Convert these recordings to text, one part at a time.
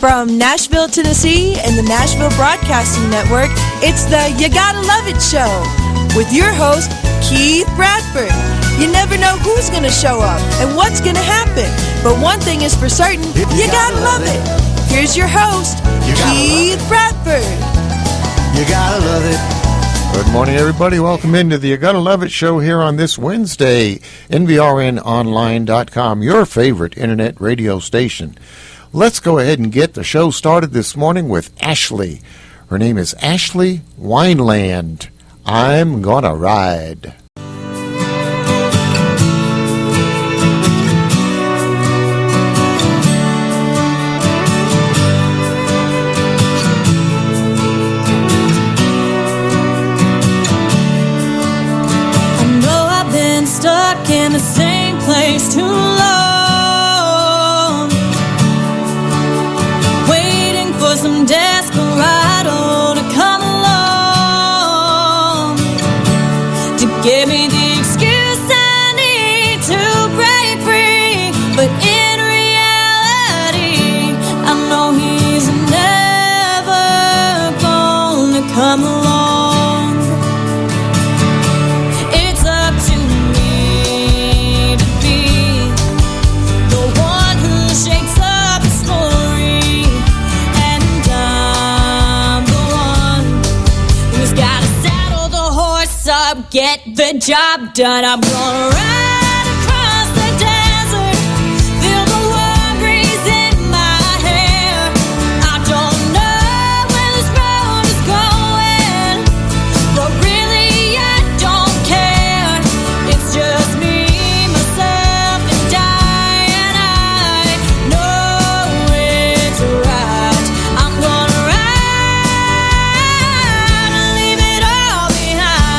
From Nashville, Tennessee and the Nashville Broadcasting Network, it's the You Gotta Love It Show with your host, Keith Bradford. You never know who's going to show up and what's going to happen, but one thing is for certain, you gotta love it. Here's your host, Keith Bradford. You gotta love it. Good morning, everybody. Welcome into the You Gotta Love It show here on this Wednesday, NBRNonline.com, your favorite internet radio station. Let's go ahead and get the show started this morning with Ashley. Her name is Ashley Wineland. I'm Gonna Ride. I know I've been stuck in the same place too long, some desperado to come along to give me the excuse I need to break free. But in reality, I know he's never gonna come along. It's up to me to be the one who shakes up the story. Get the job done. I'm gonna ride across the desert, feel the warm breeze in my hair. I don't know where this road is going, but really I don't care. It's just me, myself, and I know it's right. I'm gonna ride and leave it all behind.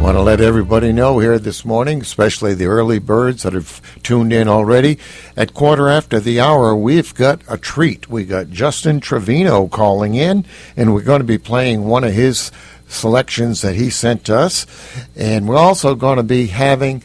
Want to let everybody know here this morning, especially the early birds that have tuned in already, at quarter after the hour, we've got a treat. We got Justin Trevino calling in, and we're going to be playing one of his selections that he sent to us. And we're also going to be having,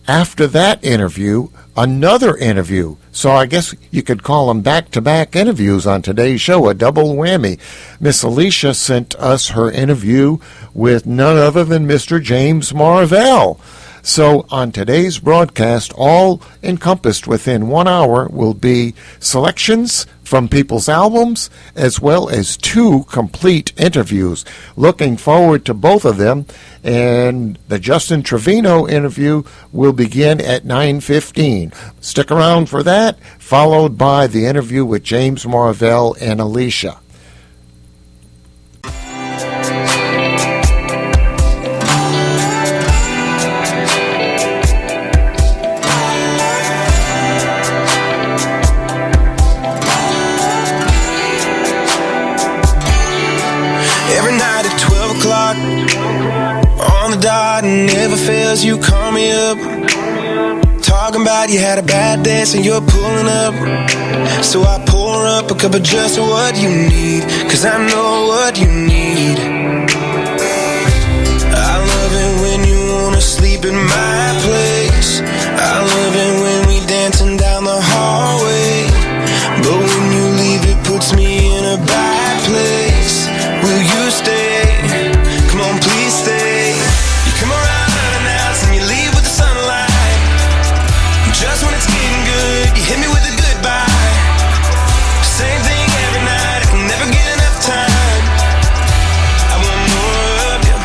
after that interview, another interview. So I guess you could call them back-to-back interviews on today's show, a double whammy. Miss Alicia sent us her interview with none other than Mr. James Marvell. So on today's broadcast, all encompassed within 1 hour will be selections from people's albums as well as 2 complete interviews. Looking forward to both of them. And the Justin Trevino interview will begin at 9:15. Stick around for that, followed by the interview with James Marvell and Alicia. Never fails, you call me up, talking about you had a bad day, so you're pulling up. So I pour up a cup of just what you need, 'cause I know what you need. I love it when you wanna sleep in my place. I love it when we dancing down the hallway. But when you leave, it puts me in a bad place. Will you stay? Come on, please stay. Come around unannounced and you leave with the sunlight. Just when it's getting good, you hit me with a goodbye. Same thing every night, I can never get enough time. I want more of you,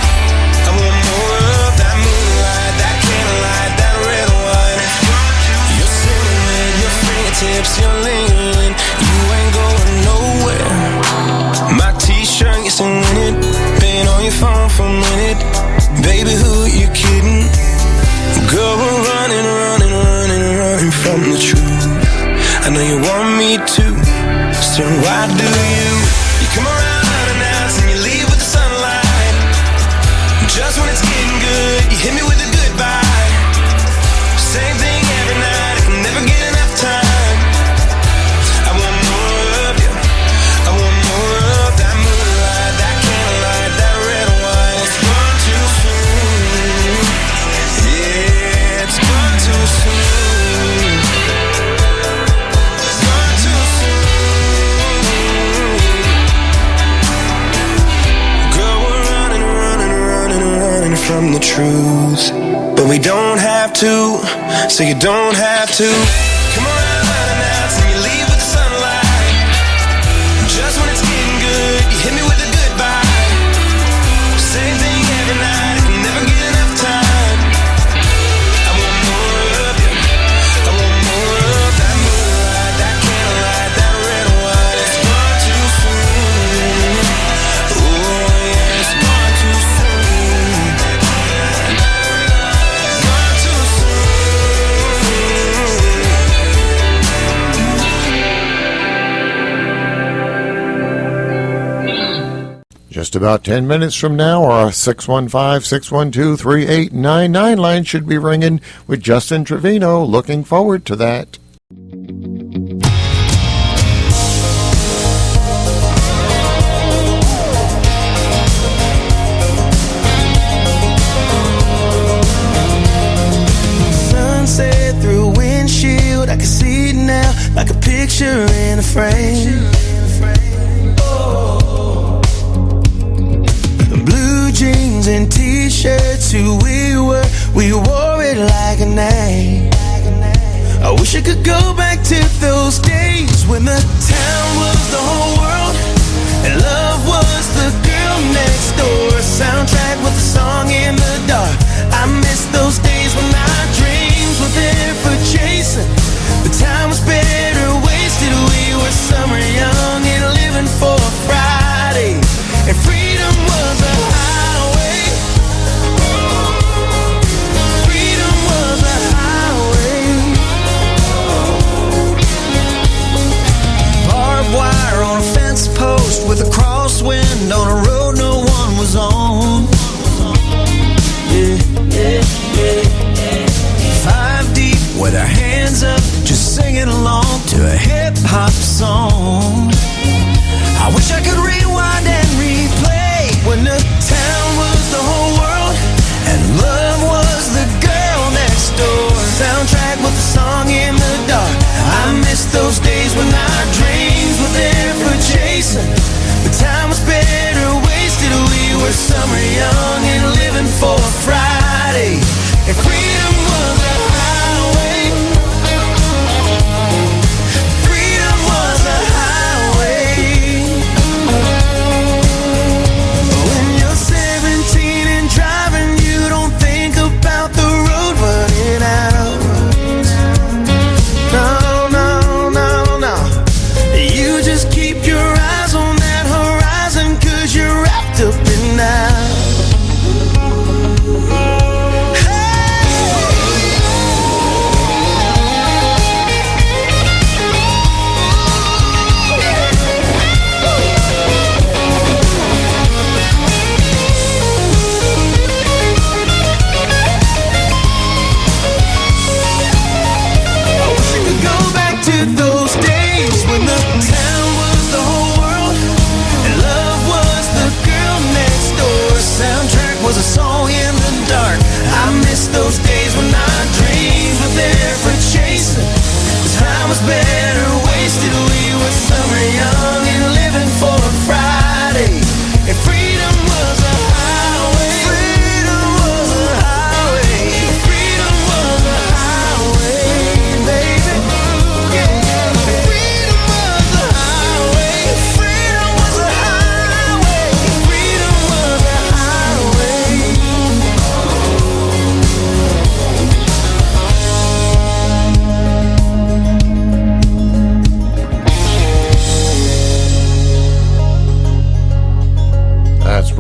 I want more of that moonlight, that candlelight, that red wine. You're silhouette, your fingertips, you're lingering. You ain't going nowhere. My t-shirt, yes, I'm in it. Been on your phone for a minute. Baby, who you kidding? Girl, we're running from the truth. I know you want me to, so why do you? You come around unannounced and you leave with the sunlight. Just when it's getting good, you hit me with a goodbye. Same thing every night, I can never get enough time. I want more of you, I want more of that moonlight, that candlelight, that red wine. It's gone too soon. Yeah, it's gone too soon. It's gone too soon. Girl, we're running from the truth. But we don't have to, so you don't have to. Come around unannounced and you leave with the sunlight. Just when it's getting good, you hit me with a goodbye. Same thing every night, I can never get enough time. I want more of you, I want more of that moonlight, that candlelight, that red wine. It's gone too soon. Oh yeah, it's gone too soon. It's gone too soon. Just about 10 minutes from now, our 615-612-3899 line should be ringing with Justin Trevino. Looking forward to that. Sunset through a windshield, I can see it now, like a picture in a frame. Blue jeans and t-shirts, who we were, we wore it like a name. I wish I could go back to those days when the town was the whole world and love was the girl next door. A soundtrack with a song in the dark. I miss those days when our dreams were there for chasing. The time was better wasted. We were summer young and living for Friday, and freedom was a highway. Freedom was a highway. Barbed wire on a fence post with a crosswind on a road no one was on. Five deep with our hands up, just singing along to a hip-hop song. I wish I could rewind and replay when the town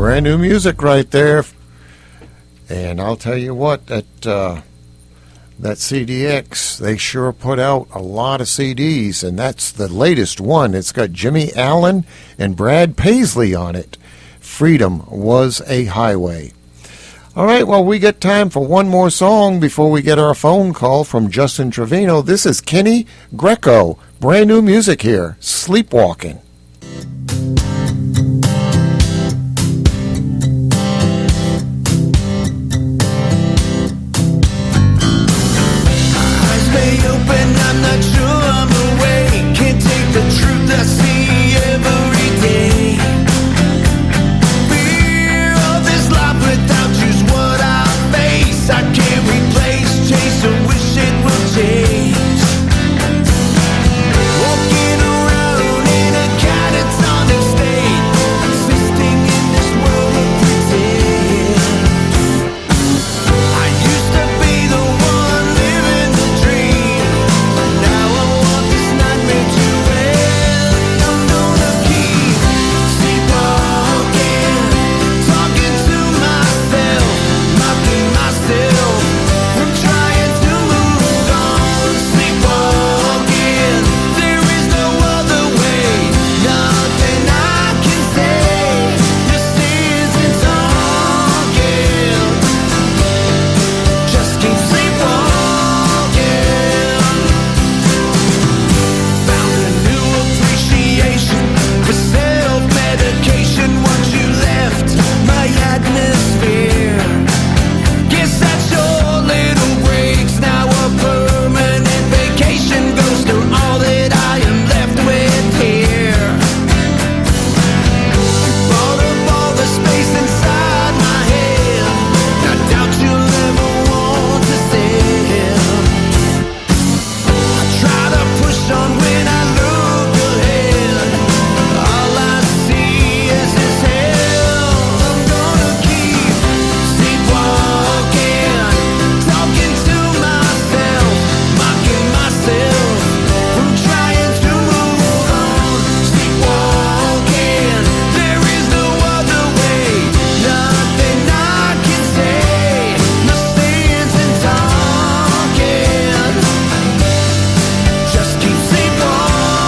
Brand new music right there. And I'll tell you what, that CDX, they sure put out a lot of CDs, and that's the latest one. It's got Jimmy Allen and Brad Paisley on it. Freedom Was a Highway. All right, well, we get time for one more song before we get our phone call from Justin Trevino. This is Kenny Greco. Brand new music here, Sleepwalking. I'm not sure I'm awake. Can't take the truth I see every day. Fear of this life without you's what I face. I can't replace, chase or wish it will change. Walking around in a catatonic state, existing in this world of pretend. I used to be the one living the dream. Now I want this nightmare to end. I'm gonna keep sleepwalking, talking to myself, mocking myself from trying to move on. Sleepwalking, there is no other way, nothing I can say. This isn't talking, just keep sleepwalking. Found a new appreciation for self-medication once you left my atmosphere. Guess that's your little breaks, now a permanent vacation goes to all that I am left with here. You bought up all the space inside my head, I doubt you'll ever want to sail. I try to push on when I look ahead. All I see is this hell. I'm gonna keep sleepwalking, talking to myself, mocking myself from trying to move on. Sleepwalking, there is no other way, nothing I can say. No sense in talking, just keep sleepwalking.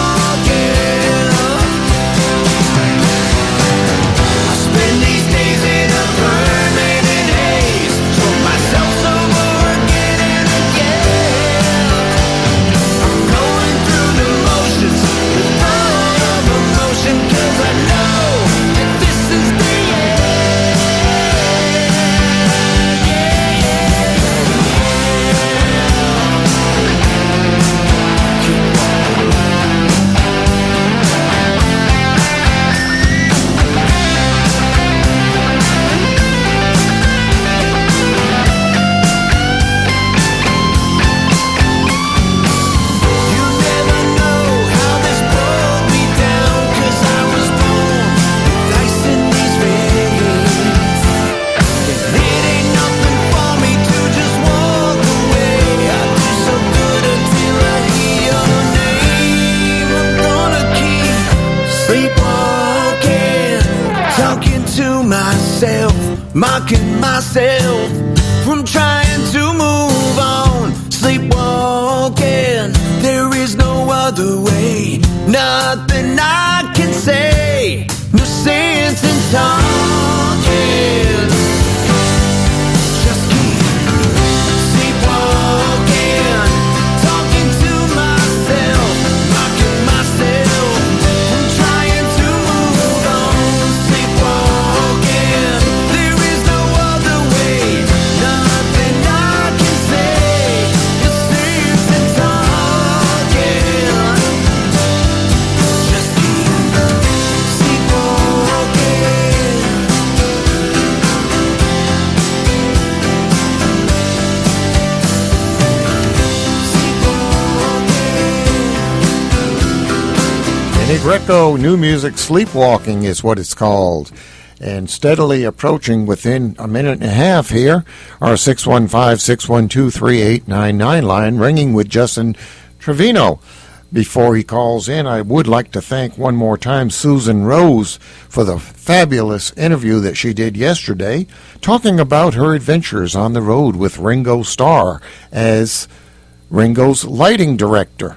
I spend these days in a permanent haze, told myself over again and again. I'm going through the motions with full of emotion, 'cause I know that this is the end. You never know how this broke me down, 'cause I was born with ice in these veins. And it ain't nothing for me to just walk away. I do so good until I hear your name. I'm gonna keep sleepwalking, talking to myself, mocking myself from trying to move on. Sleepwalking, there is no other way, nothing I can say. No sense in talking, just keep sleepwalking, talking to myself, mocking myself from trying to move on. Sleepwalking, there is no other way, nothing I can say. No sense in talking, just keep sleepwalking. Kenny Greco, new music, Sleepwalking is what it's called. And steadily approaching within a minute and a half here, our 615-612-3899 line ringing with Justin Trevino. before he calls in, I would like to thank one more time Susan Rose for the fabulous interview that she did yesterday, talking about her adventures on the road with Ringo Starr as Ringo's lighting director.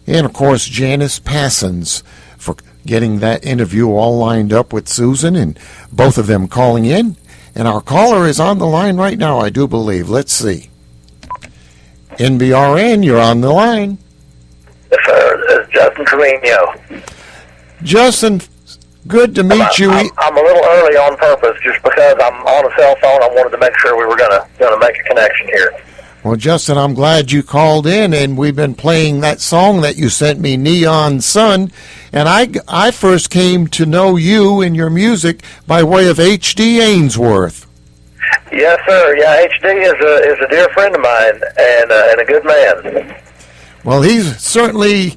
And, of course, Janice Passons for getting that interview all lined up with Susan, and both of them calling in. And our caller is on the line right now, I do believe. Let's see. NBRN, you're on the line. Yes, sir. This is Justin Trevino. Justin, good to meet you. I'm a little early on purpose, just because I'm on a cell phone. I wanted to make sure we were gonna make a connection here. Well, Justin, I'm glad you called in, and we've been playing that song that you sent me, Neon Sun, and I first came to know you and your music by way of H.D. Ainsworth. Yes, sir. Yeah, HD is a dear friend of mine and a good man. Well, he's certainly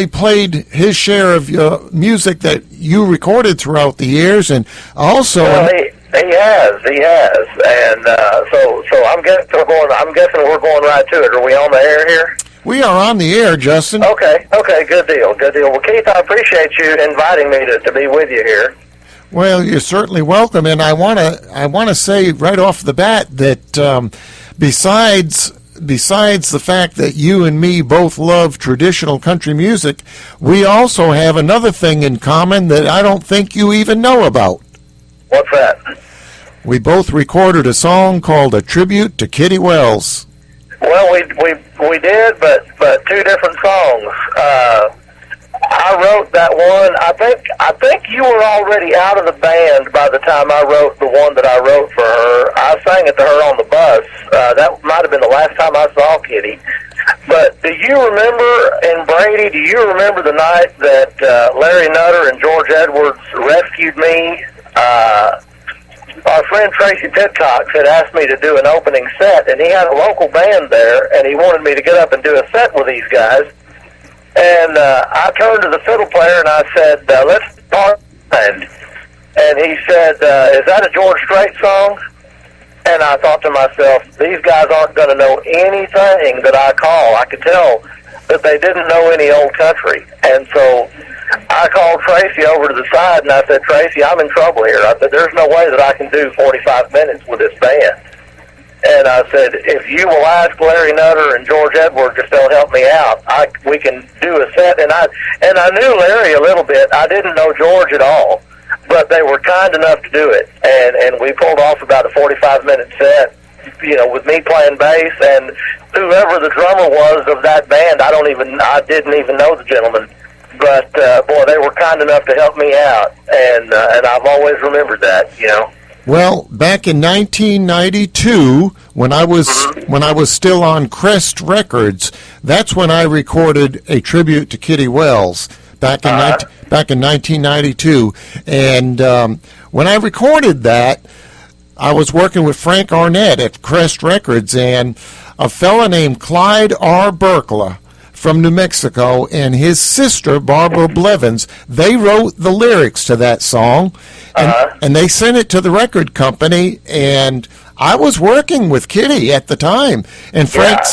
played his share of music that you recorded throughout the years, and also. Well, he has, and so I'm guessing we're going right to it. Are we on the air here? We are on the air, Justin. Okay, good deal. Well, Keith, I appreciate you inviting me to be with you here. Well, you're certainly welcome, and I want to say right off the bat that besides the fact that you and me both love traditional country music, we also have another thing in common that I don't think you even know about. What's that? We both recorded a song called A Tribute to Kitty Wells. Well, we did, but two different songs. I wrote that one. I think you were already out of the band by the time I wrote the one that I wrote for her. I sang it to her on the bus. That might have been the last time I saw Kitty. But do you remember, and Brady, do you remember the night that Larry Nutter and George Edwards rescued me? Our friend Tracy Pitcox had asked me to do an opening set, and he had a local band there, and he wanted me to get up and do a set with these guys. And I turned to the fiddle player and I said, let's start. And he said, is that a George Strait song? And I thought to myself, these guys aren't going to know anything that I call. I could tell that they didn't know any old country. And so I called Tracy over to the side and I said, Tracy, I'm in trouble here. I said, there's no way that I can do 45 minutes with this band. And I said, if you will ask Larry Nutter and George Edwards if they'll help me out, we can do a set. And I knew Larry a little bit. I didn't know George at all, but they were kind enough to do it. And we pulled off about a 45-minute set, with me playing bass and whoever the drummer was of that band. I didn't even know the gentleman, but boy, they were kind enough to help me out, and I've always remembered that. Well, back in 1992, when I was still on Crest Records, that's when I recorded A Tribute to Kitty Wells back in 1992. And when I recorded that, I was working with Frank Arnett at Crest Records, and a fella named Clyde R. Berkla from New Mexico and his sister, Barbara Blevins, they wrote the lyrics to that song, and they sent it to the record company, and I was working with Kitty at the time, and Frank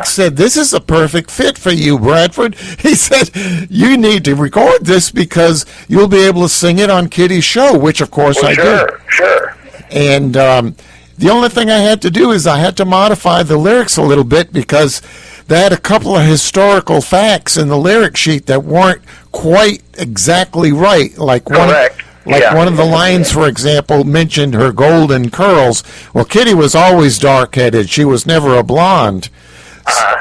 said, this is a perfect fit for you, Bradford. He said, you need to record this because you'll be able to sing it on Kitty's show, which of course I did. Sure. And the only thing I had to do is I had to modify the lyrics a little bit because they had a couple of historical facts in the lyric sheet that weren't quite exactly right. Like one of the lines, for example, mentioned her golden curls. Well, Kitty was always dark-headed. She was never a blonde.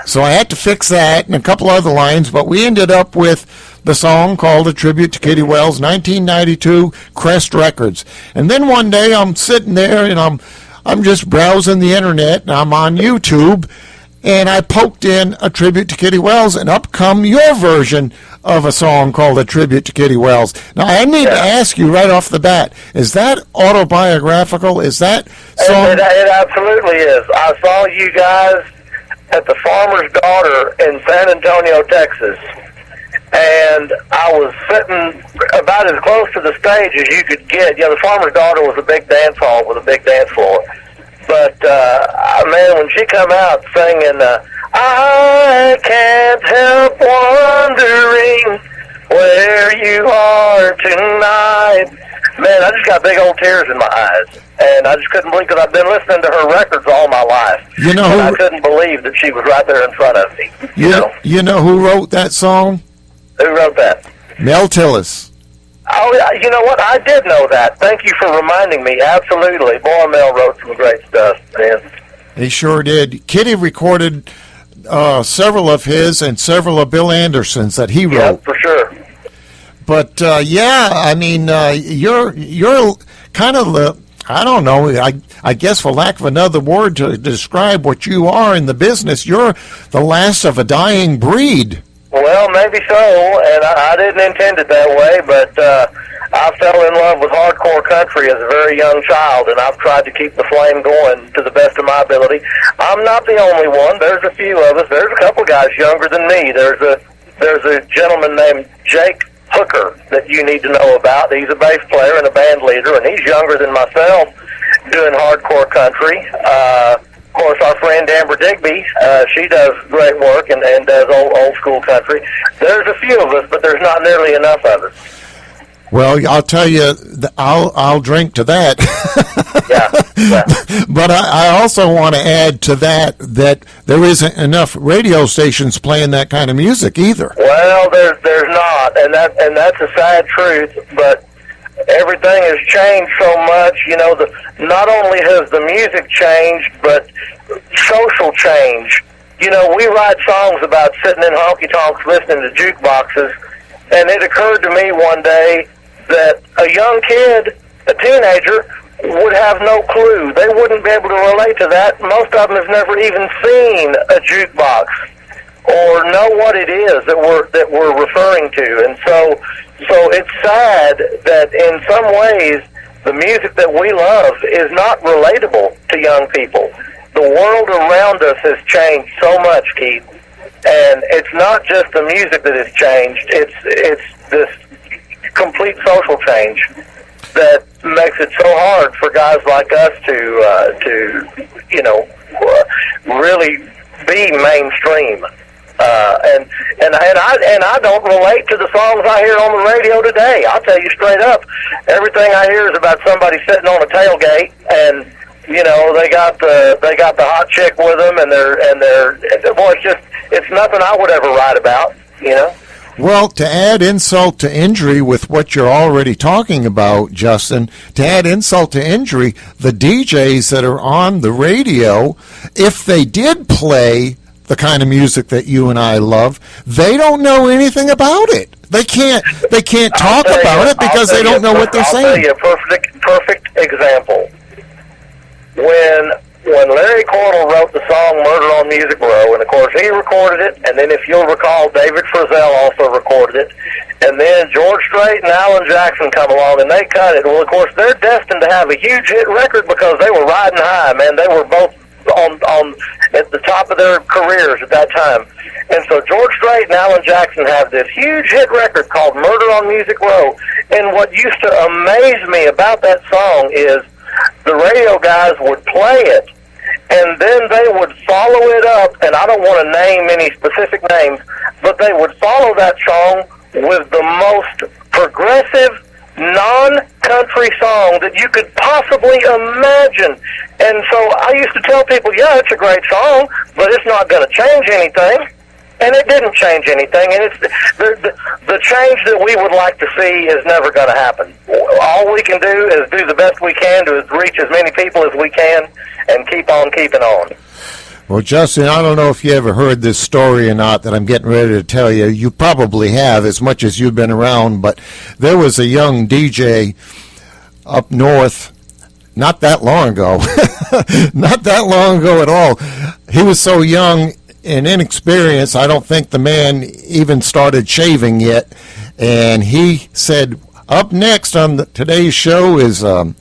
So I had to fix that and a couple other lines, but we ended up with the song called A Tribute to Kitty Wells, 1992, Crest Records. And then one day I'm sitting there and I'm just browsing the internet and I'm on YouTube, and I poked in A Tribute to Kitty Wells, and up come your version of a song called A Tribute to Kitty Wells. Now, I need to ask you right off the bat, is that autobiographical? Is that song? It absolutely is. I saw you guys at the Farmer's Daughter in San Antonio, Texas, and I was sitting about as close to the stage as you could get. The Farmer's Daughter was a big dance hall with a big dance floor. But, man, when she come out singing, I can't help wondering where you are tonight. Man, I just got big old tears in my eyes. And I just couldn't believe, because I've been listening to her records all my life. You know, and I couldn't believe that she was right there in front of me. You know who wrote that song? Who wrote that? Mel Tillis. Oh, yeah, you know what? I did know that. Thank you for reminding me. Absolutely. Boy, Mel wrote some great stuff, man. He sure did. Kitty recorded several of his and several of Bill Anderson's that he wrote. Yeah, for sure. But yeah, I mean, you're kind of I don't know. I guess, for lack of another word to describe what you are in the business, you're the last of a dying breed. Well, maybe so, and I didn't intend it that way, but I fell in love with hardcore country as a very young child, and I've tried to keep the flame going to the best of my ability. I'm not the only one. There's a few of us. There's a couple guys younger than me. There's a gentleman named Jake Hooker that you need to know about. He's a bass player and a band leader, and he's younger than myself, doing hardcore country. Of course, our friend Amber Digby, she does great work and does old school country. There's a few of us, but there's not nearly enough of us. Well, I'll tell you, I'll drink to that. Yeah. But I also want to add to that there isn't enough radio stations playing that kind of music either. Well, there's not, and that's a sad truth. But everything has changed so much. You know, not only has the music changed, but social change. You know, we write songs about sitting in honky-tonks listening to jukeboxes, and it occurred to me one day that a young kid, a teenager, would have no clue. They wouldn't be able to relate to that. Most of them have never even seen a jukebox or know what it is that we're referring to. And so it's sad that in some ways the music that we love is not relatable to young people. The world around us has changed so much, Keith, and it's not just the music that has changed. It's this complete social change that makes it so hard for guys like us to really be mainstream. And I don't relate to the songs I hear on the radio today. I'll tell you straight up, everything I hear is about somebody sitting on a tailgate, and you know they got the hot chick with them, and they're boy, it's nothing I would ever write about, you know. Well, to add insult to injury with what you're already talking about, Justin, to add insult to injury, the DJs that are on the radio, if they did play the kind of music that you and I love, they don't know anything about it. They can't talk about it because they don't know what they're saying. I'll tell you a perfect example. When Larry Cordell wrote the song Murder on Music Row, and of course he recorded it, and then if you'll recall, David Frizzell also recorded it, and then George Strait and Alan Jackson come along and they cut it. Well, of course, they're destined to have a huge hit record because they were riding high, man. They were both on at the top of their careers at that time. And so George Strait and Alan Jackson have this huge hit record called Murder on Music Row. And what used to amaze me about that song is the radio guys would play it, and then they would follow it up, and I don't want to name any specific names, but they would follow that song with the most progressive, non-country song that you could possibly imagine. And so I used to tell people, yeah, it's a great song, but it's not going to change anything. And it didn't change anything, and it's the change that we would like to see is never going to happen. All we can do is do the best we can to reach as many people as we can and keep on keeping on. Well, Justin, I don't know if you ever heard this story or not that I'm getting ready to tell you. You probably have, as much as you've been around, but there was a young DJ up north not that long ago. Not that long ago at all. He was so young and inexperienced, I don't think the man even started shaving yet. And he said, up next on today's show is a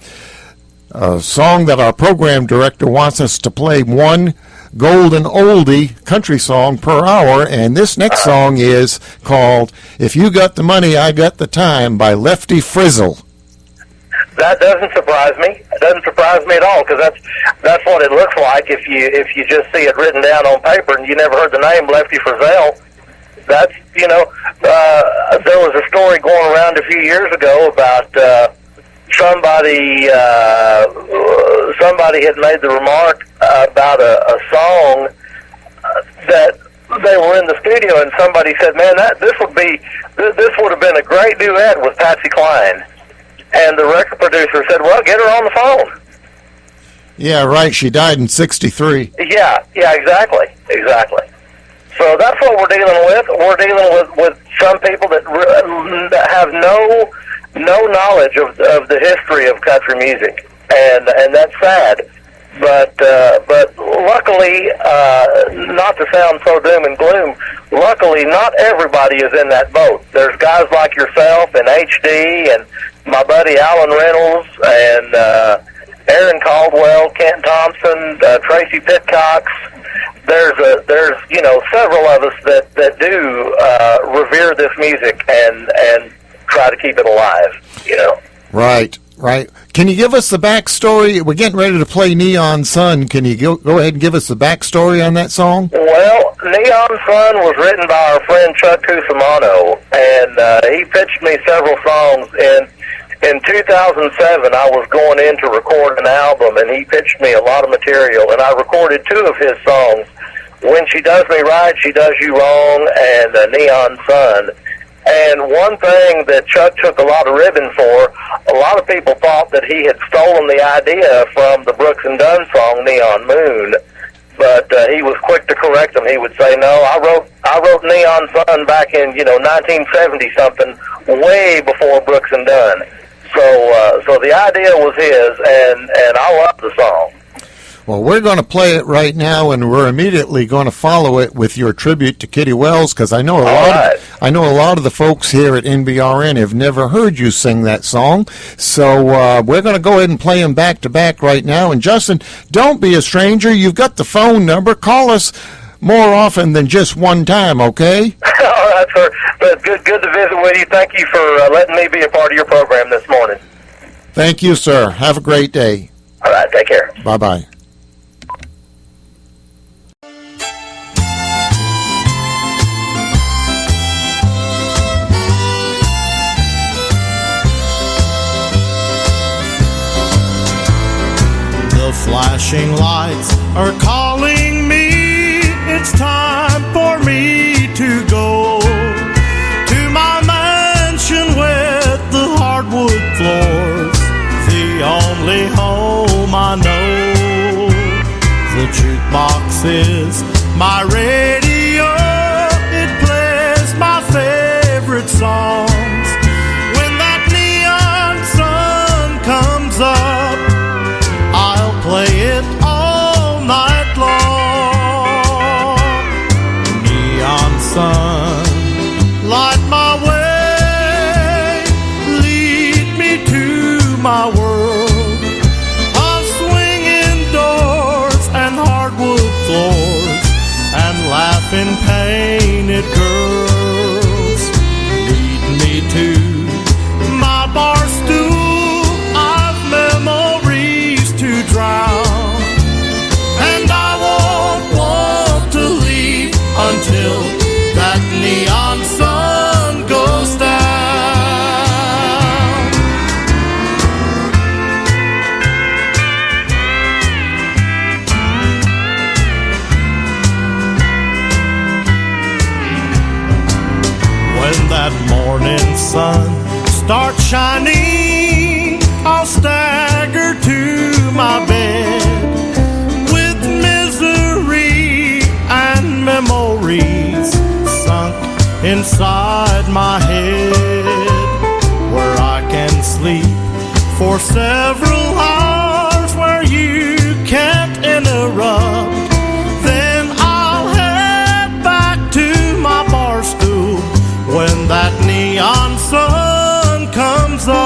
song that our program director wants us to play, one golden oldie country song per hour. And this next song is called If You Got the Money, I Got the Time by Lefty Frizzle. that doesn't surprise me. It doesn't surprise me at all, because that's what it looks like if you just see it written down on paper and you never heard the name Lefty Frizzell. That's, there was a story going around a few years ago about somebody had made the remark about a song that they were in the studio, and somebody said, "Man, this would have been a great duet with Patsy Cline." And the record producer said, "Well, get her on the phone." Yeah, right. She died in '63. Yeah, exactly. So that's what we're dealing with. We're dealing with some people that have no knowledge of the history of country music, and that's sad. But luckily, not to sound so doom and gloom, luckily not everybody is in that boat. There's guys like yourself and HD and my buddy Alan Reynolds and Aaron Caldwell, Kent Thompson, Tracy Pitcox. There's several of us that do revere this music and try to keep it alive. Right. Can you give us the backstory? We're getting ready to play Neon Sun. Can you go ahead and give us the backstory on that song? Well, Neon Sun was written by our friend Chuck Cusimano, and he pitched me several songs. In 2007, I was going in to record an album, and he pitched me a lot of material, and I recorded 2 of his songs, When She Does Me Right, She Does You Wrong, and Neon Sun. And one thing that Chuck took a lot of ribbon for, a lot of people thought that he had stolen the idea from the Brooks and Dunn song Neon Moon, but he was quick to correct them. He would say, "No, I wrote Neon Sun back in 1970 something, way before Brooks and Dunn." So the idea was his, and I love the song. Well, we're going to play it right now, and we're immediately going to follow it with your tribute to Kitty Wells, because I know a lot of the folks here at NBRN have never heard you sing that song. So we're going to go ahead and play them back to back right now. And Justin, don't be a stranger. You've got the phone number. Call us more often than just one time, okay? All right, sir. But good to visit with you. Thank you for letting me be a part of your program this morning. Thank you, sir. Have a great day. All right, take care. Bye-bye. The flashing lights are calling me. It's time for me to go to my mansion with the hardwood floors, the only home I know. The jukebox is my radio. It plays my favorite songs. When that neon sun comes up, I'll play it all night long. Neon sun, light my way, lead me to my world of swinging doors and hardwood floors and laughing painted girls. Lead me to my bar stool, I've memories to drown, and I won't want to leave until that neon sun goes down. When that morning sun starts shining, I'll stagger to my bed with misery and memories sunk inside my head, where I can sleep for several hours, where you can't interrupt. Then I'll head back to my bar stool when that neon sun comes up.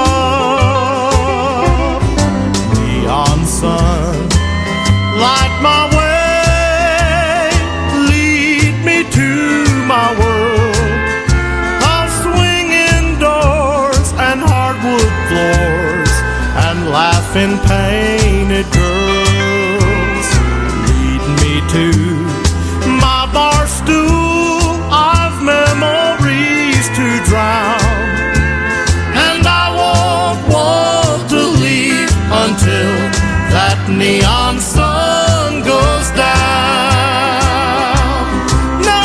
Neon sun, light my way, lead me to my world of swinging doors and hardwood floors and laughing painted girls lead me to my bar stool. I've memories to drown, and I won't want to leave until that neon sun goes down. No,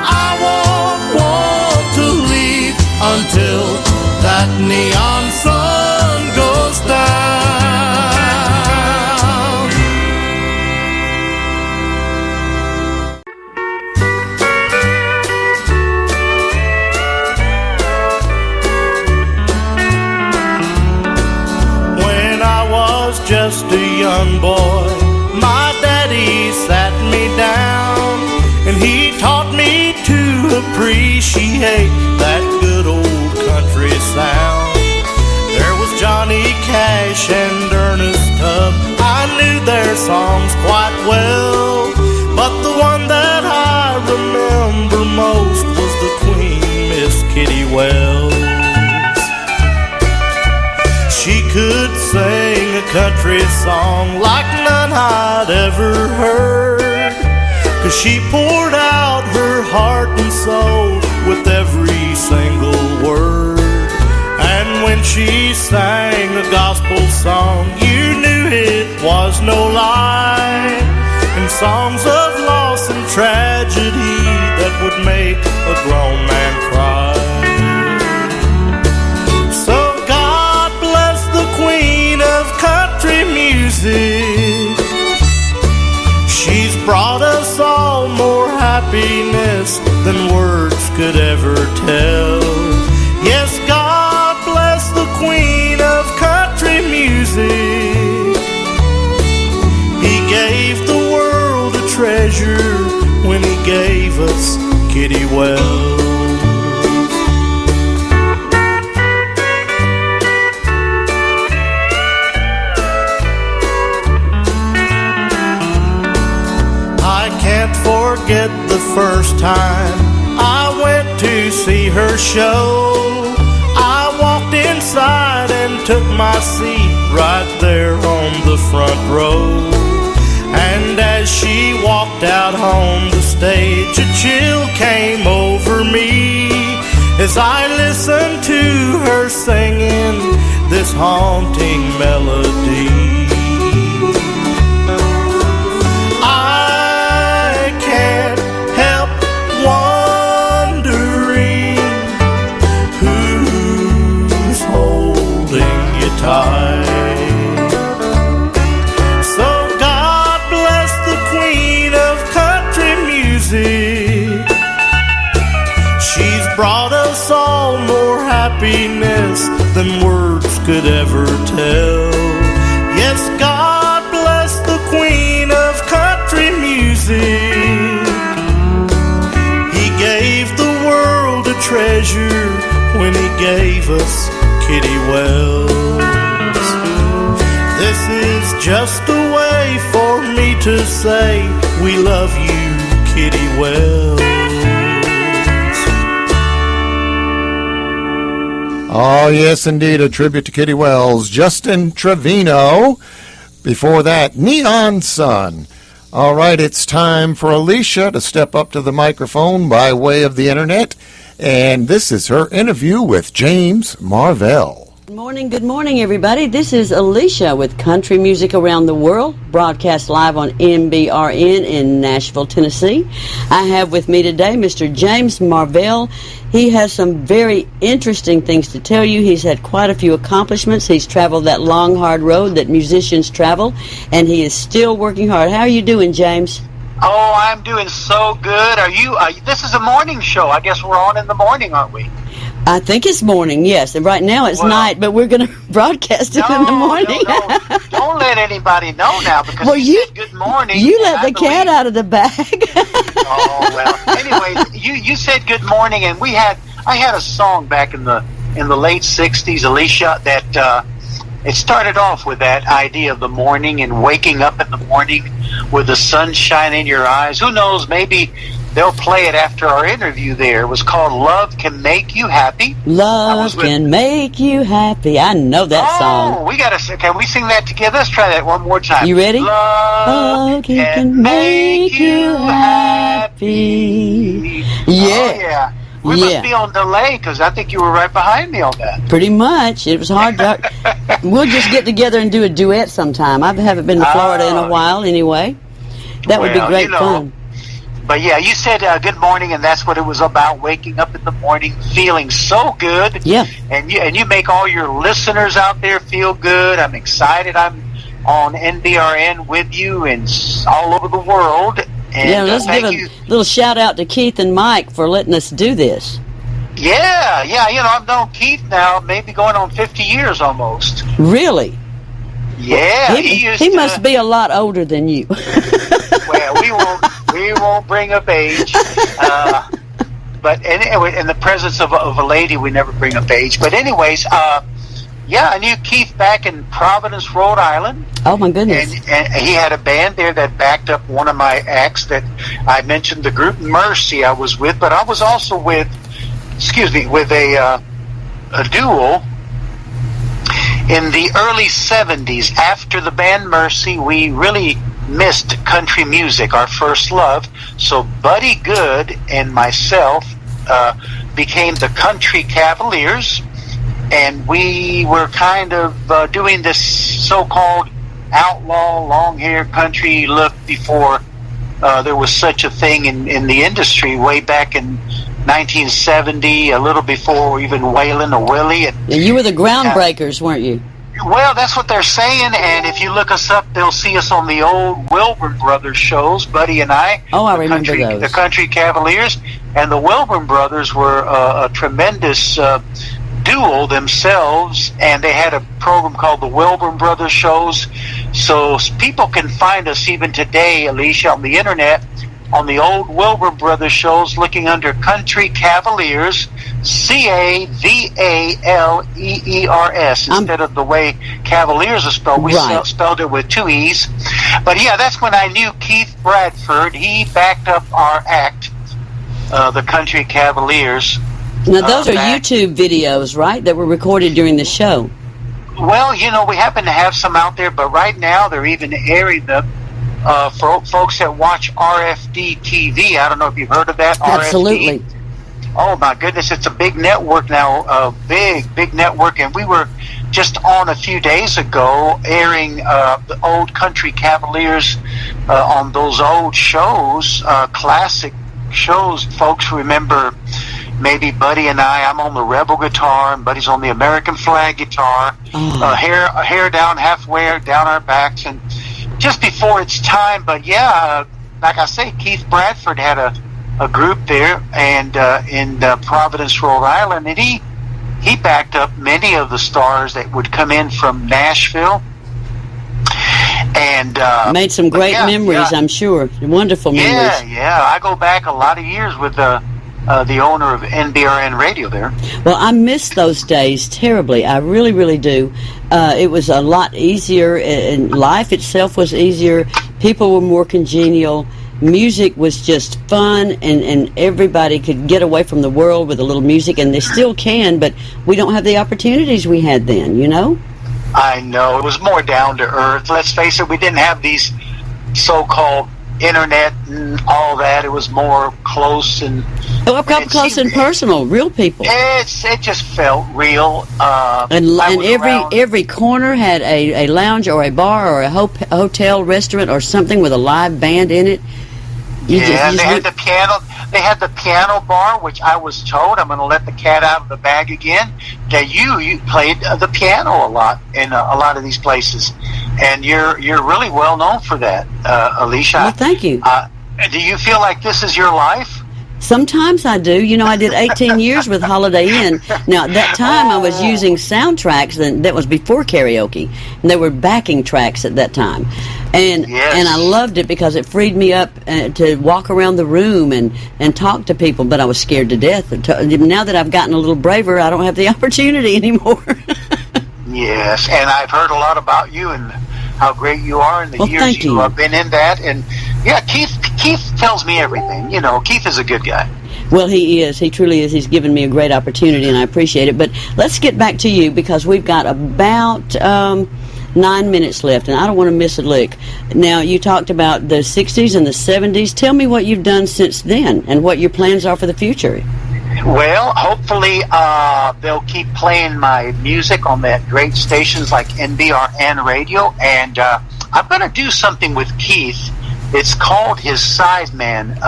I won't want to leave until that neon sun goes down. When I was just a young boy, my daddy sat me down, and he taught me to appreciate that good old country sound. There was Johnny Cash and Ernest Tubb. I knew their songs quite well, but the one that I remember most was the Queen, Miss Kitty Wells. She could sing a country song like none I'd ever heard, 'cause she poured out her heart and soul with every single word. And when she sang a gospel song, you knew it was no lie, and songs of loss and tragedy that would make a grown man cry. So God bless the Queen of country music. She's brought us all more happiness than words could ever tell. Yes, God bless the Queen of country music. He gave the world a treasure when he gave us Kitty Wells. I can't forget the first time I went to see her show. I walked inside and took my seat right there on the front row. And as she walked out on the stage, a chill came over me as I listened to her singing this haunting melody. So God bless the Queen of country music. She's brought us all more happiness than words could ever tell. Yes, God bless the Queen of country music. He gave the world a treasure when he gave us Kitty Wells. This is just a way for me to say we love you, Kitty Wells. Oh, yes, indeed, a tribute to Kitty Wells. Justin Trevino. Before that, Neon Sun. All right, it's time for Alicia to step up to the microphone by way of the internet. And this is her interview with James Marvell. Good morning, everybody. This is Alicia with Country Music Around the World, broadcast live on NBRN in Nashville, Tennessee. I have with me today Mr. James Marvell. He has some very interesting things to tell you. He's had quite a few accomplishments. He's traveled that long, hard road that musicians travel, and he is still working hard. How are you doing, James? Oh, I'm doing so good. Are you? This is a morning show. I guess we're on in the morning, aren't we? I think it's morning, yes. And right now it's night, but we're going to broadcast it in the morning. No. Don't let anybody know now, because you said good morning. You let the cat out of the bag. Oh, well. Anyway, you said good morning, and I had a song back in the late 60s, Alicia, that it started off with that idea of the morning and waking up in the morning with the sunshine in your eyes. Who knows, maybe they'll play it after our interview there. It was called Love Can Make You Happy. Love can make you happy. I know that song. We got to, can we sing that together? Let's try that one more time. You ready? Love can make you happy. Yeah. Oh, yeah. We must be on delay because I think you were right behind me on that. Pretty much. It was hard to... We'll just get together and do a duet sometime. I haven't been to Florida in a while anyway. That would be great fun. But yeah, you said good morning, and that's what it was about, waking up in the morning feeling so good. Yeah. And you make all your listeners out there feel good. I'm excited. I'm on NBRN with you and all over the world. And, let's give a little shout out to Keith and Mike for letting us do this. Yeah, I've known Keith now, maybe going on 50 years almost. Really? Yeah, he must be a lot older than you. Well, we won't bring up age, but anyway, in the presence of a lady, we never bring up age. But anyways, I knew Keith back in Providence, Rhode Island. Oh my goodness! And he had a band there that backed up one of my acts that I mentioned, the group Mercy. I was with, but I was also with a duo. In the early 70s, after the band Mercy, we really missed country music, our first love. So Buddy Good and myself became the Country Cavaliers, and we were kind of doing this so-called outlaw, long-hair country look before there was such a thing in the industry way back in 1970, a little before even Waylon or Willie. And you were the groundbreakers, weren't you? Well, that's what they're saying, and if you look us up, they'll see us on the old Wilburn Brothers shows, Buddy and I. Oh, I remember those. The Country Cavaliers, and the Wilburn Brothers were a tremendous duo themselves, and they had a program called the Wilburn Brothers Shows, so people can find us even today, Alicia, on the internet, on the old Wilburn Brothers shows, looking under Country Cavaliers, Cavaleers, instead of the way Cavaliers are spelled. We spelled it with 2 E's. But yeah, that's when I knew Keith Bradford. He backed up our act, the Country Cavaliers. Now, those are YouTube videos, right, that were recorded during the show? Well, we happen to have some out there, but right now they're even airing them. For folks that watch RFD TV, I don't know if you've heard of that. Absolutely. RFD. Oh my goodness, it's a big network now, a big network, and we were just on a few days ago airing the old Country Cavaliers on those old shows, classic shows. Folks remember maybe Buddy and I'm on the Rebel guitar, and Buddy's on the American flag guitar, hair down halfway down our backs, and just before its time. But yeah, like I say, Keith Bradford had a group there, and in Providence, Rhode Island, and he backed up many of the stars that would come in from Nashville, and made some great memories. I'm sure, wonderful memories. Yeah, I go back a lot of years with the owner of NBRN Radio there. Well, I miss those days terribly. I really, really do. It was a lot easier, and life itself was easier. People were more congenial. Music was just fun, and everybody could get away from the world with a little music, and they still can, but we don't have the opportunities we had then, I know. It was more down to earth. Let's face it, we didn't have these so-called internet and all that. It was more close and up close and personal, real people. It just felt real. And every corner had a lounge or a bar or a hotel, restaurant or something with a live band in it. They had the piano. They had the piano bar, which I was told, I'm going to let the cat out of the bag again, that you played the piano a lot in a lot of these places, and you're really well known for that, Alicia. Well, thank you. Do you feel like this is your life? Sometimes I do. I did 18 years with Holiday Inn. Now, at that time, I was using soundtracks that was before karaoke, and they were backing tracks at that time. And I loved it because it freed me up to walk around the room and talk to people, but I was scared to death. Now that I've gotten a little braver, I don't have the opportunity anymore. Yes, and I've heard a lot about you and how great you are in the years you have been in that. And yeah, Keith Keith tells me everything. You know, Keith is a good guy. Well, he is. He truly is. He's given me a great opportunity, and I appreciate it. But let's get back to you, because we've got about 9 minutes left, and I don't want to miss a lick. Now, you talked about the 60s and the 70s. Tell me what you've done since then and what your plans are for the future. Well, hopefully they'll keep playing my music on that great stations like NBRN Radio, and I'm going to do something with Keith. It's called his Sideman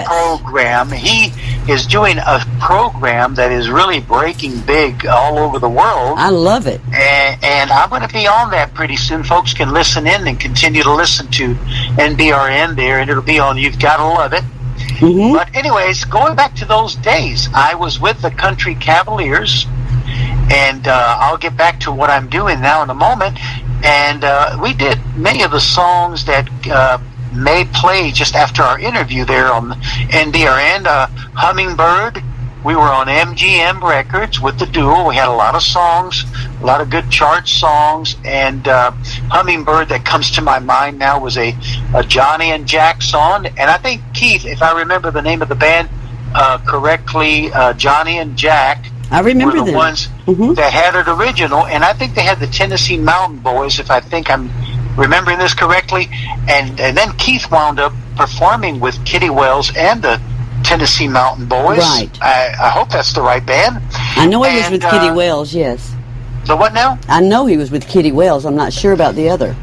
program. He is doing a program that is really breaking big all over the world. I love it. And I'm going to be on that pretty soon. Folks can listen in and continue to listen to NBRN there, and it'll be on You've Gotta Love It. Mm-hmm. But anyways, going back to those days, I was with the Country Cavaliers, and I'll get back to what I'm doing now in a moment. And we did many of the songs that may play just after our interview there on NBRN. Hummingbird, we were on MGM Records with the duo. We had a lot of songs, a lot of good chart songs. And Hummingbird, that comes to my mind now, was a Johnny and Jack song. And I think, Keith, if I remember the name of the band correctly, Johnny and Jack, I remember were the them. ones that had it original, and I think they had the Tennessee Mountain Boys, if I think I'm remembering this correctly, and then Keith wound up performing with Kitty Wells and the Tennessee Mountain Boys. Right. I hope that's the right band. I know he was with Kitty Wells, yes. The what now? I know he was with Kitty Wells. I'm not sure about the other.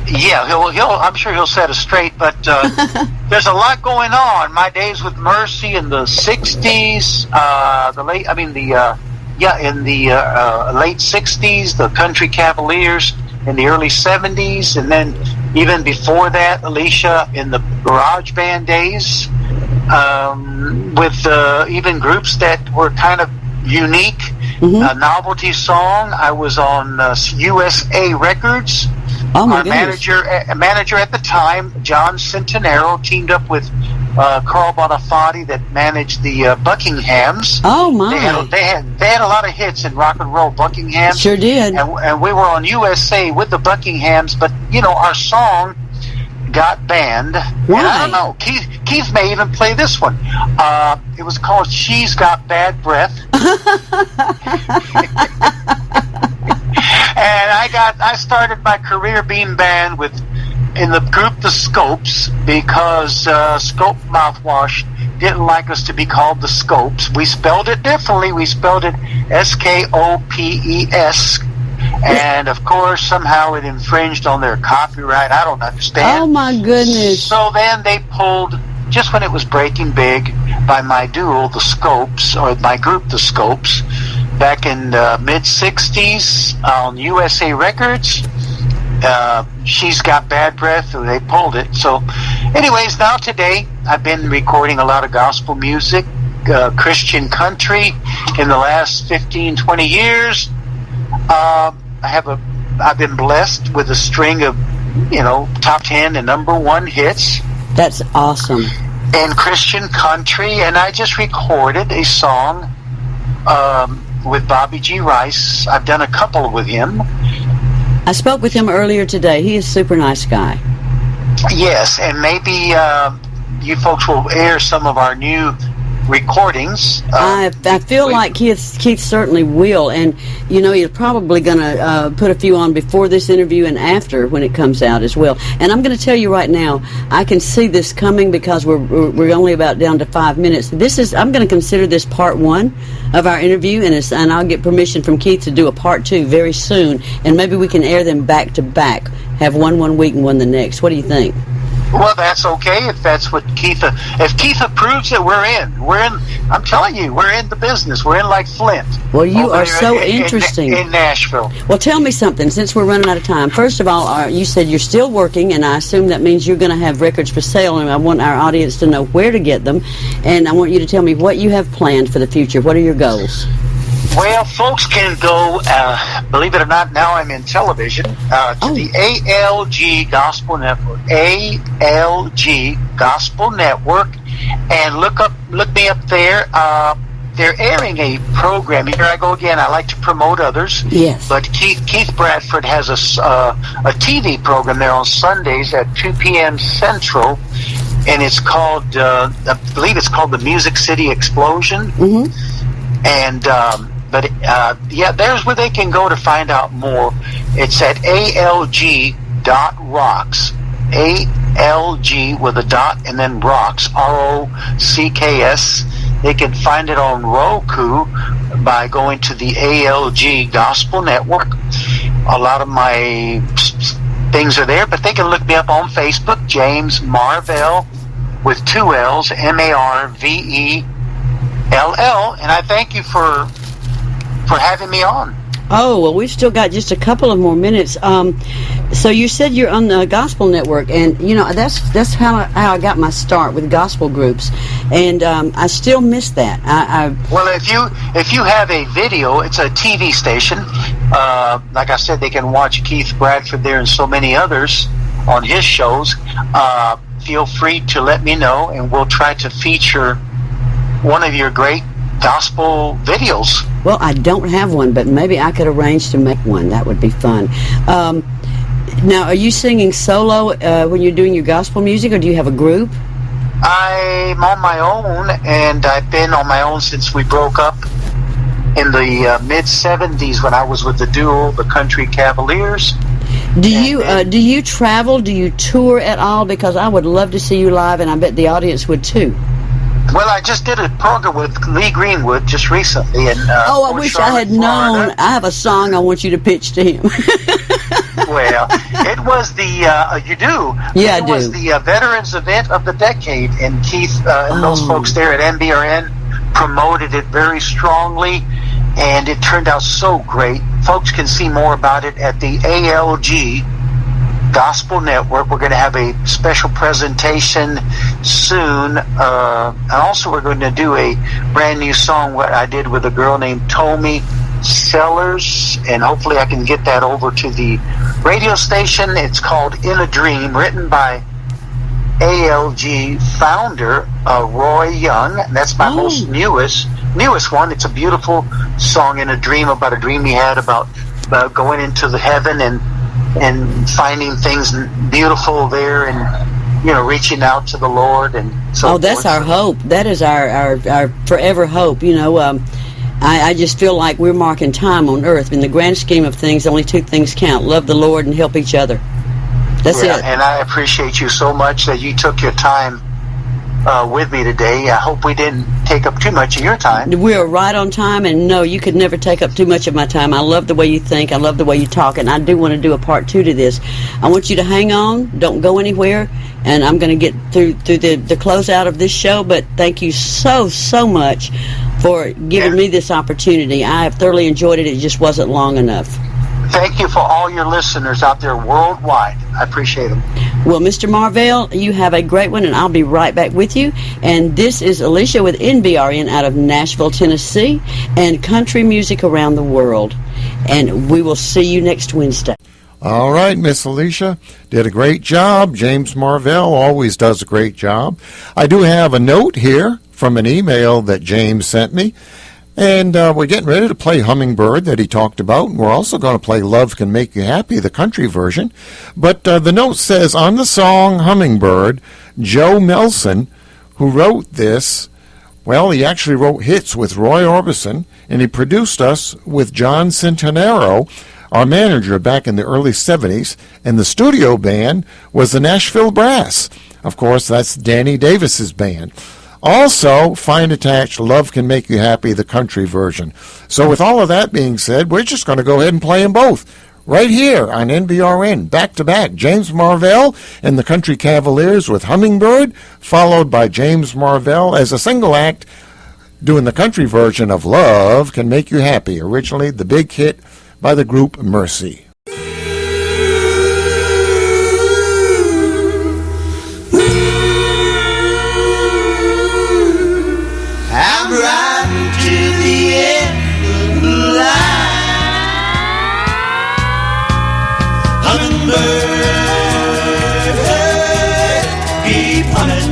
Yeah, he'll. I'm sure he'll set us straight. But there's a lot going on. My days with Mercy in the '60s, in the late '60s, the Country Cavaliers in the early '70s, and then even before that, Alicia in the garage band days, with even groups that were kind of unique. A novelty song. I was on USA Records. Oh my Our goodness. manager at the time, John Centenaro, teamed up with Carl Bonafati that managed the Buckinghams. Oh my! They had a lot of hits in rock and roll. Buckinghams Sure did. and we were on USA with the Buckinghams. But you know, our song got banned. Why? And I don't know. Keith may even play this one. It was called "She's Got Bad Breath." And I started my career being banned in the group The Scopes, because Scope Mouthwash didn't like us to be called The Scopes. We spelled it differently. We spelled it Skopes. And of course, somehow it infringed on their copyright. I don't understand. Oh my goodness. So then they pulled, just when it was breaking big, by my duo, The Scopes, or my group, The Scopes, back in the mid-'60s on USA Records. She's Got Bad Breath, and they pulled it. So anyways, now today I've been recording a lot of gospel music, Christian country in the last 15, 20 years. I've been blessed with a string of, top 10 and number 1 hits. That's awesome. In Christian country, and I just recorded a song with Bobby G. Rice. I've done a couple with him. I spoke with him earlier today. He is a super nice guy. Yes, and maybe you folks will air some of our new recordings. I feel like Keith certainly will, and you're probably going to put a few on before this interview and after when it comes out as well. And I'm going to tell you right now, I can see this coming because we're only about down to 5 minutes. I'm going to consider this part 1 of our interview, and I'll get permission from Keith to do a part 2 very soon, and maybe we can air them back to back. Have one week and one the next. What do you think? Well, that's okay if that's what if Keith approves it, we're in. I'm telling you, we're in the business. We're in like Flint. Well, you are so interesting. In Nashville. Well, tell me something, since we're running out of time. First of all, you said you're still working, and I assume that means you're going to have records for sale, and I want our audience to know where to get them. And I want you to tell me what you have planned for the future. What are your goals? Well, folks can go, believe it or not, now I'm in television, to the ALG Gospel Network, ALG Gospel Network, and look me up there. They're airing a program. Here I go again. I like to promote others. Yes. But Keith Bradford has a TV program there on Sundays at 2 p.m. Central. and it's called, I believe it's called the Music City Explosion. Mm-hmm. And yeah, there's where they can go to find out more. It's at alg.rocks. ALG with a dot and then rocks, ROCKS. They can find it on Roku by going to the ALG Gospel Network. A lot of my things are there, but they can look me up on Facebook, James Marvell with 2 L's, Marvell. And I thank you for having me on. Oh, well, we've still got just a couple of more minutes. So you said you're on the Gospel Network, and you know that's how I got my start with gospel groups, and I still miss that. Well, if you have a video, it's a TV station. Like I said, they can watch Keith Bradford there and so many others on his shows. Feel free to let me know, and we'll try to feature one of your great gospel videos. Well, I don't have one, but maybe I could arrange to make one. That would be fun. Now, are you singing solo when you're doing your gospel music, or do you have a group? I'm on my own, and I've been on my own since we broke up in the mid-'70s when I was with the duo, the Country Cavaliers. Do you travel? Do you tour at all? Because I would love to see you live, and I bet the audience would too. Well, I just did a program with Lee Greenwood just recently. And, I wish I had known. I have a song I want you to pitch to him. Well, it was the, you do? Yeah, I do. It was the Veterans Event of the Decade, and Keith and those folks there at NBRN promoted it very strongly, and it turned out so great. Folks can see more about it at the ALG Gospel Network. We're going to have a special presentation soon, and also we're going to do a brand new song what I did with a girl named Tommy Sellers, and hopefully I can get that over to the radio station. It's called In a Dream, written by ALG founder Roy Young, and that's my most newest one. It's a beautiful song, In a Dream, about a dream he had about going into the heaven and finding things beautiful there, and reaching out to the Lord and so forth. That's our hope. That is our forever hope. I just feel like we're marking time on earth. In the grand scheme of things, only 2 things count: love the Lord and help each other. That's it. And I appreciate you so much that you took your time with me today. I hope we didn't take up too much of your time. We're right on time, and no, you could never take up too much of my time. I love the way you think. I love the way you talk, and I do want to do a part 2 to this. I want you to hang on. Don't go anywhere, and I'm going to get through the closeout of this show, but thank you so much for giving me this opportunity. I have thoroughly enjoyed it. It just wasn't long enough. Thank you for all your listeners out there worldwide. I appreciate them. Well, Mr. Marvell, you have a great one, and I'll be right back with you. And this is Alicia with NBRN out of Nashville, Tennessee, and country music around the world. And we will see you next Wednesday. All right, Miss Alicia, did a great job. James Marvell always does a great job. I do have a note here from an email that James sent me. And we're getting ready to play Hummingbird that he talked about. And we're also going to play Love Can Make You Happy, the country version. But the note says, on the song Hummingbird, Joe Melson, who wrote this, well, he actually wrote hits with Roy Orbison, and he produced us with John Centenaro, our manager back in the early 70s. And the studio band was the Nashville Brass. Of course, that's Danny Davis's band. Also, find attached Love Can Make You Happy, the country version. So with all of that being said, we're just going to go ahead and play them both right here on NBRN, back-to-back. James Marvell and the Country Cavaliers with Hummingbird, followed by James Marvell as a single act doing the country version of Love Can Make You Happy, originally the big hit by the group Mercy. I'm riding to the end of the line. Hummingbird, keep humming.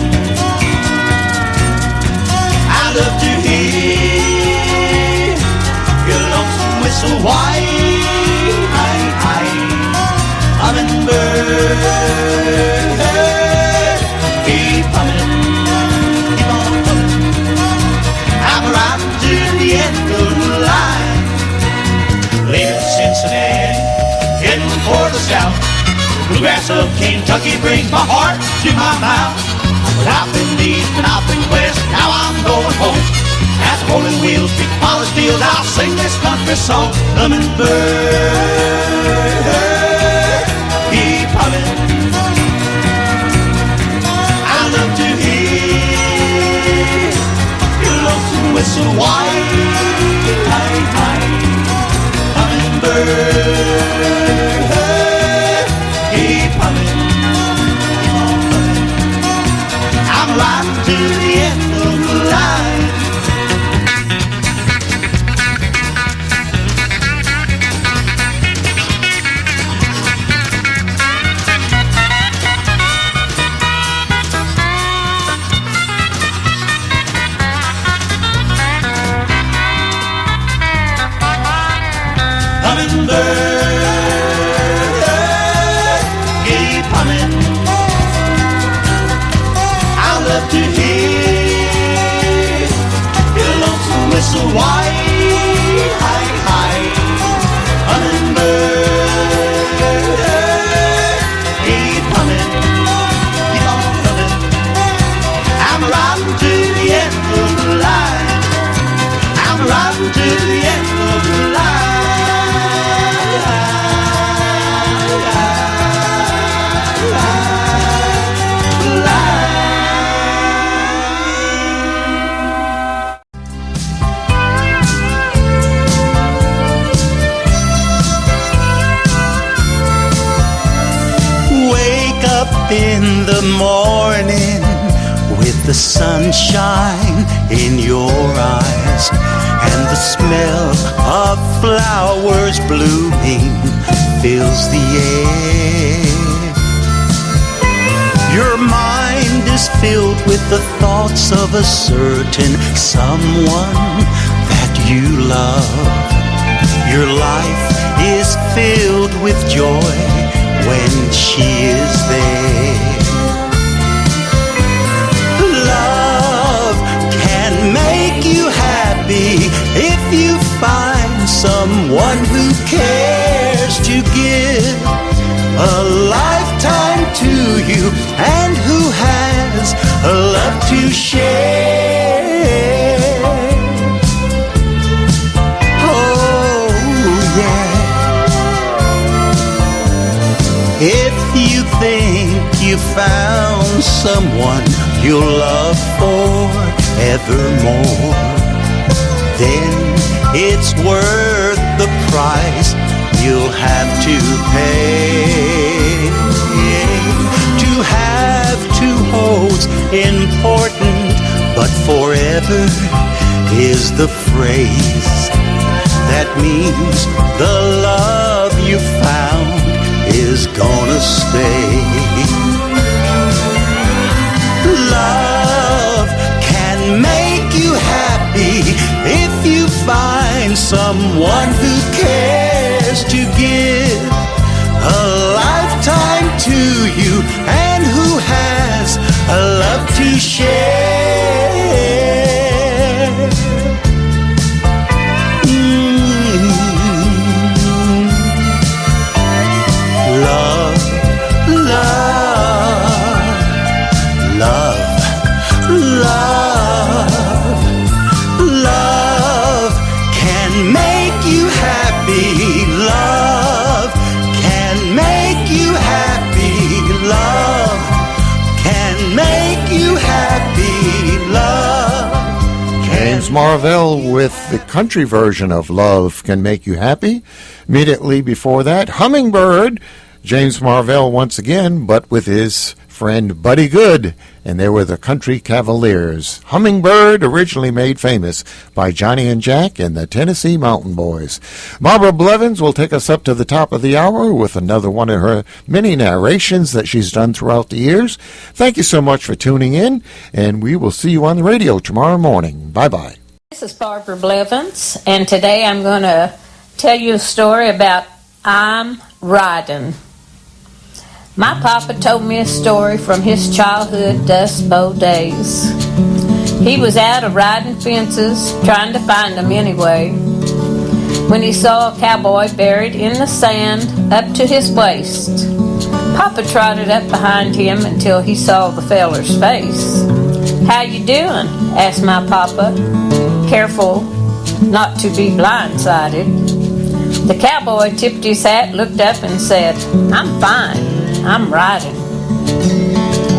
I love to hear your lonesome whistle whine. shout. The bluegrass of Kentucky brings my heart to my mouth. But I've been east and I've been west, now I'm going home. As the rolling wheels beat the polished steels, I'll sing this country song. Hummingbird, keep humming. I love to hear your lonesome whistle whine. Hummingbird, keep humming. I'm riding to the end of the line. Hummingbird, keep humming. I love to hear your lonesome whistle whine. Hummingbird, keep humming. Keep on humming. I'm riding to the end of the line. I'm riding to the end of the line. Wake up in the morning with the sunshine in your eyes and the smell of flowers blooming fills the air. Your mind is filled with the thoughts of a certain someone that you love. Your life is filled with joy when she is there. Love can make you happy if you find someone who cares to give a lifetime to you and who has a love to share. Oh, yeah. If you think you found someone you'll love forevermore, then it's worth the price you'll have to pay. To have two homes important, but forever is the phrase that means the love you found is gonna stay. Love can make you happy if you find someone who cares to give a lifetime to you and who has a love to share. Love, love, love, love, love can make you happy. Love can make you happy. Love can make you happy. Love. James Marvell with the country version of Love Can Make You Happy. Immediately before that, Hummingbird, James Marvell once again, but with his friend Buddy Good, and they were the Country Cavaliers. Hummingbird, originally made famous by Johnny and Jack and the Tennessee Mountain Boys. Barbara Blevins will take us up to the top of the hour with another one of her many narrations that she's done throughout the years. Thank you so much for tuning in, and we will see you on the radio tomorrow morning. Bye-bye. This is Barbara Blevins, and today I'm going to tell you a story about I'm Riding. My papa told me a story from his childhood Dust Bowl days. He was out a riding fences, trying to find them anyway. when he saw a cowboy buried in the sand up to his waist. Papa trotted up behind him until he saw the feller's face. "How you doing?" asked my papa, careful not to be blindsided. The cowboy tipped his hat, looked up, and said, "I'm fine. I'm riding."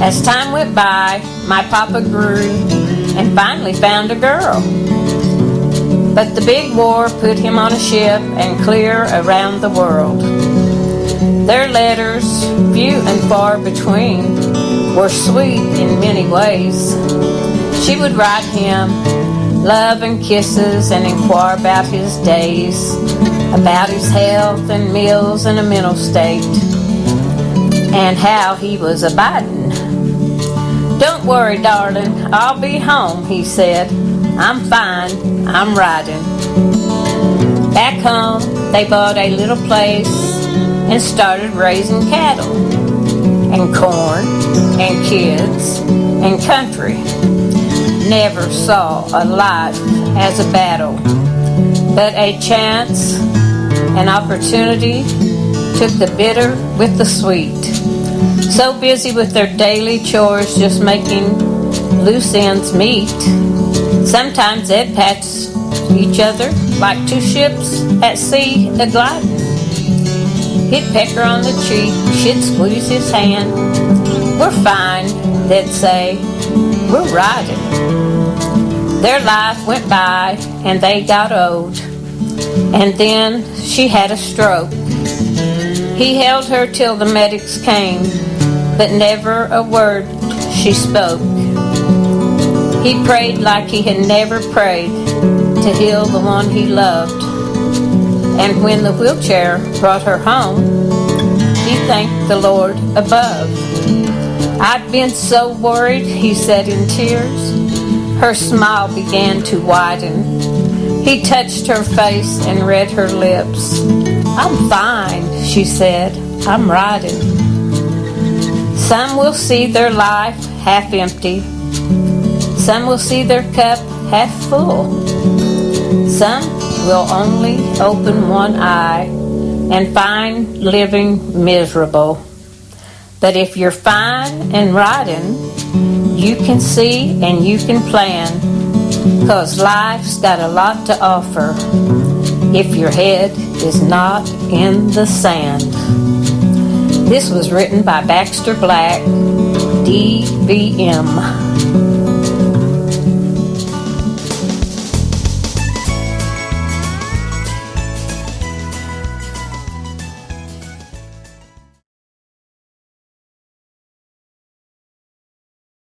As time went by, my papa grew and finally found a girl. But the big war put him on a ship and clear around the world. Their letters, few and far between, were sweet in many ways. She would write him love and kisses and inquire about his days, about his health and meals and a mental state, and how he was abiding. "Don't worry, darling, I'll be home," he said. "I'm fine, I'm riding." Back home, they bought a little place and started raising cattle and corn and kids and country. Never saw a life as a battle, but a chance, an opportunity, took the bitter with the sweet. So busy with their daily chores, just making loose ends meet. Sometimes they'd pass each other like two ships at sea a-gliding. He'd peck her on the cheek, she'd squeeze his hand. "We're fine," they'd say, "we're riding." Their life went by and they got old. And then she had a stroke. He held her till the medics came, but never a word she spoke. He prayed like he had never prayed to heal the one he loved. And when the wheelchair brought her home, he thanked the Lord above. "I'd been so worried," he said in tears. Her smile began to widen. He touched her face and read her lips. "I'm fine," she said, "I'm riding." Some will see their life half empty. Some will see their cup half full. Some will only open one eye and find living miserable. But if you're fine and riding, you can see and you can plan, 'cause life's got a lot to offer if your head is not in the sand. This was written by Baxter Black, DVM.